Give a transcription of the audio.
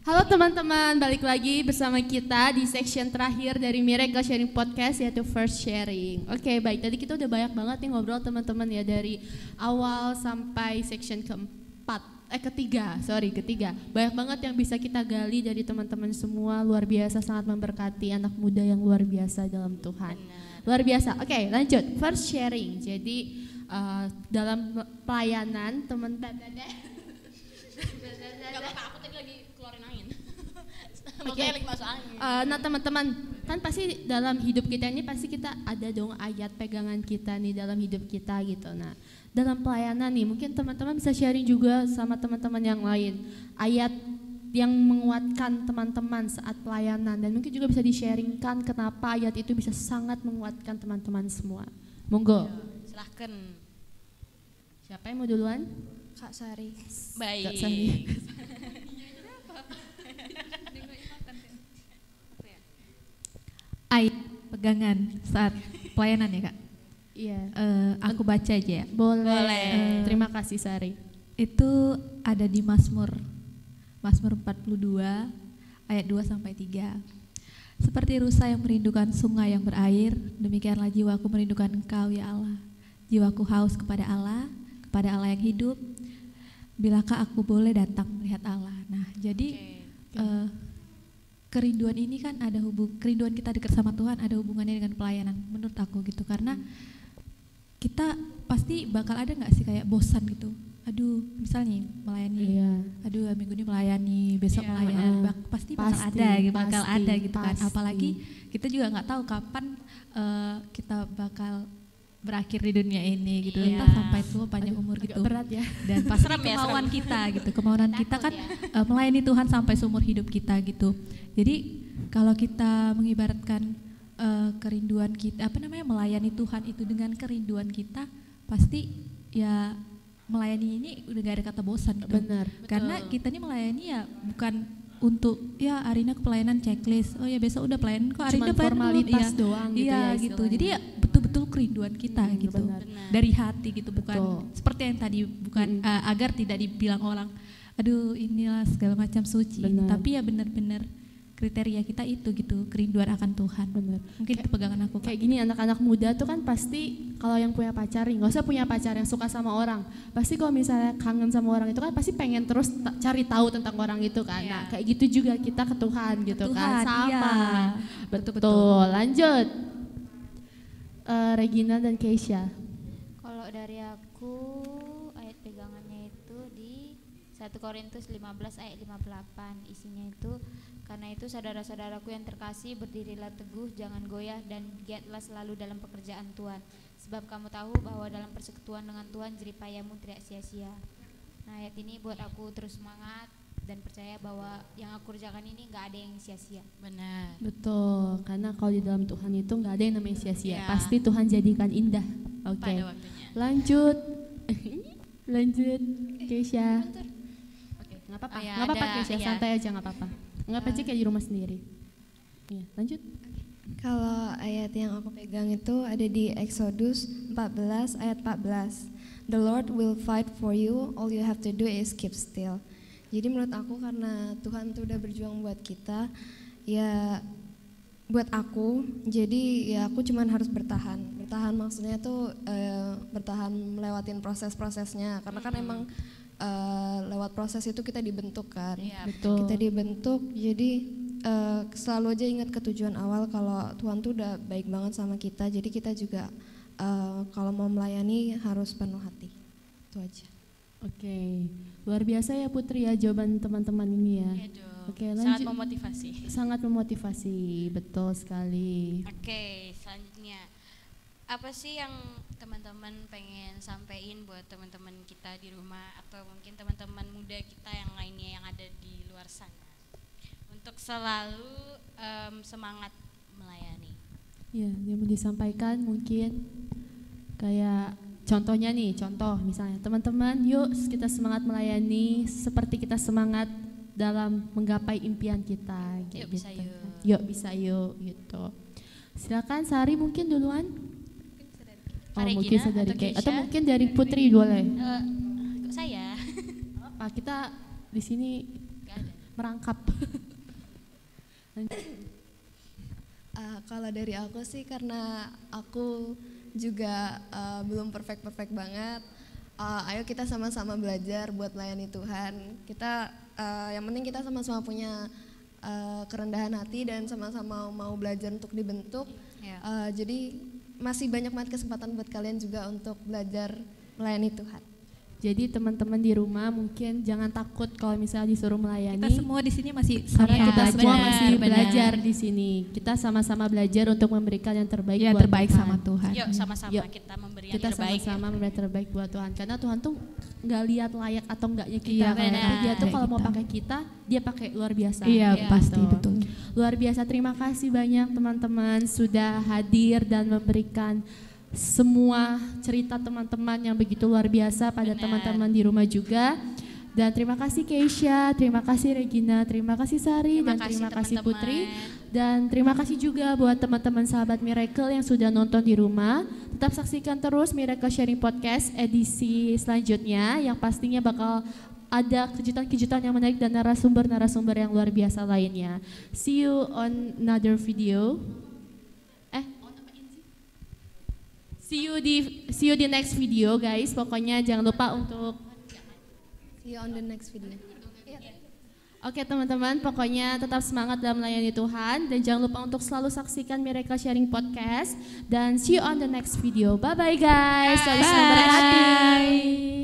Halo teman-teman, balik lagi bersama kita di section terakhir dari Miracle Sharing Podcast, yaitu First Sharing. Oke, baik, tadi kita udah banyak banget nih ngobrol teman-teman ya, dari awal sampai section ketiga. Banyak banget yang bisa kita gali dari teman-teman semua, luar biasa, sangat memberkati anak muda yang luar biasa dalam Tuhan. Luar biasa. Oke, lanjut. First Sharing. Jadi dalam pelayanan teman-teman Aku tadi lagi keluarin angin. Makanya lagi masuk angin. Nah teman-teman, kan pasti dalam hidup kita ini pasti kita ada dong ayat pegangan kita nih dalam hidup kita gitu. Nah dalam pelayanan nih mungkin teman-teman bisa sharing juga sama teman-teman yang lain ayat yang menguatkan teman-teman saat pelayanan, dan mungkin juga bisa di-sharingkan kenapa ayat itu bisa sangat menguatkan teman-teman semua. Monggo. Silahkan. Siapa yang mau duluan? Kak Sari. Baik. Kak Sari. Ayat pegangan saat pelayanan ya Kak? Iya. Aku baca aja ya. Boleh. Terima kasih Sari. Itu ada di Mazmur 42 ayat 2 sampai 3. Seperti rusa yang merindukan sungai yang berair, demikianlah jiwaku merindukan Engkau ya Allah. Jiwaku haus kepada Allah yang hidup. Bilakah aku boleh datang melihat Allah? Nah, jadi kerinduan ini kan ada kerinduan kita dekat sama Tuhan ada hubungannya dengan pelayanan menurut aku gitu, karena kita pasti bakal ada nggak sih kayak bosan gitu, aduh misalnya melayani, aduh minggu ini melayani, besok melayani, pasti bakal ada gitu kan, apalagi kita juga nggak tahu kapan kita bakal berakhir di dunia ini gitu, entah sampai tua panjang umur gitu. Berat ya. Dan pasti kemauan kita gitu, kemauan kita kan melayani Tuhan sampai seumur hidup kita gitu. Jadi kalau kita mengibaratkan kerinduan kita, melayani Tuhan itu dengan kerinduan kita, pasti ya melayani ini udah gak ada kata bosan gitu. Benar. Karena kita ini melayani ya bukan untuk ya Arina ke pelayanan checklist, oh ya besok udah pelayanan kok, Arina pelayanan formalitas doang gitu ya. Iya gitu. Jadi ya betul-betul kerinduan kita gitu. Benar. Dari hati gitu, bukan seperti yang tadi, bukan agar tidak dibilang orang aduh inilah segala macam suci, tapi ya benar-benar kriteria kita itu gitu, kerinduan akan Tuhan. Benar. Mungkin itu pegangan aku. Kayak gini, anak-anak muda tuh kan pasti kalau yang punya pacar, nggak usah punya pacar, yang suka sama orang, pasti kalau misalnya kangen sama orang itu kan pasti pengen terus cari tahu tentang orang itu kan. Nah kayak gitu juga kita ke Tuhan gitu kan, sama. Iya. Betul. Lanjut. Regina dan Keisha. Kalau dari aku ayat pegangannya itu di 1 Korintus 15 ayat 58. Isinya itu, karena itu saudara-saudaraku yang terkasih, berdirilah teguh, jangan goyah, dan giatlah selalu dalam pekerjaan Tuhan. Sebab kamu tahu bahwa dalam persekutuan dengan Tuhan jeripayamu tidak sia-sia. Nah ayat ini buat aku terus semangat dan percaya bahwa yang aku kerjakan ini gak ada yang sia-sia. Benar. Betul, karena kalau di dalam Tuhan itu gak ada yang namanya sia-sia, pasti Tuhan jadikan indah. Oke. Pada waktunya. Lanjut. Lanjut Keisha. Oke, nggak apa-apa. Oh ya, Nggak apa-apa ada, Keisha, iya. santai aja, nggak apa-apa. Nggak apa aja kayak di rumah sendiri. Iya, lanjut. Kalau ayat yang aku pegang itu ada di Exodus 14 ayat 14. The Lord will fight for you, all you have to do is keep still. Jadi menurut aku karena Tuhan tuh udah berjuang buat kita, ya buat aku, jadi ya aku cuman harus bertahan. Bertahan maksudnya tuh bertahan melewatin proses-prosesnya, karena kan emang lewat proses itu kita dibentuk kan. Betul. Kita dibentuk, jadi selalu aja ingat ke tujuan awal kalau Tuhan tuh udah baik banget sama kita. Jadi kita juga kalau mau melayani harus penuh hati. Itu aja. Oke, luar biasa ya Putri ya jawaban teman-teman ini ya. Iya dong. Oke, Sangat lanjut. memotivasi. Sangat memotivasi, betul sekali. Oke, selanjutnya apa sih yang teman-teman pengen sampein buat teman-teman kita di rumah atau mungkin teman-teman muda kita yang lainnya yang ada di luar sana untuk selalu semangat melayani? Ya, yang mau disampaikan mungkin kayak contohnya nih, contoh misalnya teman-teman, yuk kita semangat melayani seperti kita semangat dalam menggapai impian kita. Yuk gitu. bisa yuk. Yuk bisa yuk gitu. Silakan Sari mungkin duluan. Mungkin dari atau mungkin dari Putri boleh. Kok saya? Kita di sini Gak ada. merangkap. Kalau dari aku sih karena aku juga belum perfect banget. Ayo kita sama-sama belajar buat melayani Tuhan. Kita yang penting kita sama-sama punya kerendahan hati dan sama-sama mau belajar untuk dibentuk. Jadi masih banyak banget kesempatan buat kalian juga untuk belajar melayani Tuhan. Jadi teman-teman di rumah mungkin jangan takut kalau misalnya disuruh melayani. Kita semua di sini masih karena sama kita semua belajar. masih belajar di sini. Kita sama-sama belajar untuk memberikan yang terbaik Ya, buat terbaik Tuhan. sama Tuhan. Yuk sama-sama Yuk. kita memberi yang Kita terbaik. sama-sama memberi yang terbaik buat Tuhan. Karena Tuhan tuh nggak lihat layak atau enggaknya kita. Iya, Tapi benar. dia tuh kalau mau Kita. pakai kita, dia pakai luar biasa. Iya, Iya, pasti Gitu. betul. Luar biasa. Terima kasih banyak teman-teman sudah hadir dan memberikan semua cerita teman-teman yang begitu luar biasa pada Benar. teman-teman di rumah juga. Dan terima kasih Keisha, terima kasih Regina, terima kasih Sari, dan terima kasih teman-teman. Putri. Dan terima kasih juga buat teman-teman sahabat Miracle yang sudah nonton di rumah. Tetap saksikan terus Miracle Sharing Podcast edisi selanjutnya yang pastinya bakal ada kejutan-kejutan yang menarik dan narasumber-narasumber yang luar biasa lainnya. See you on another video. See you di next video guys. Pokoknya jangan lupa untuk See you on the next video. Oke teman-teman, pokoknya tetap semangat dalam melayani Tuhan dan jangan lupa untuk selalu saksikan Miracle Sharing Podcast dan see you on the next video. Bye bye guys. Selalu Bye. berkati.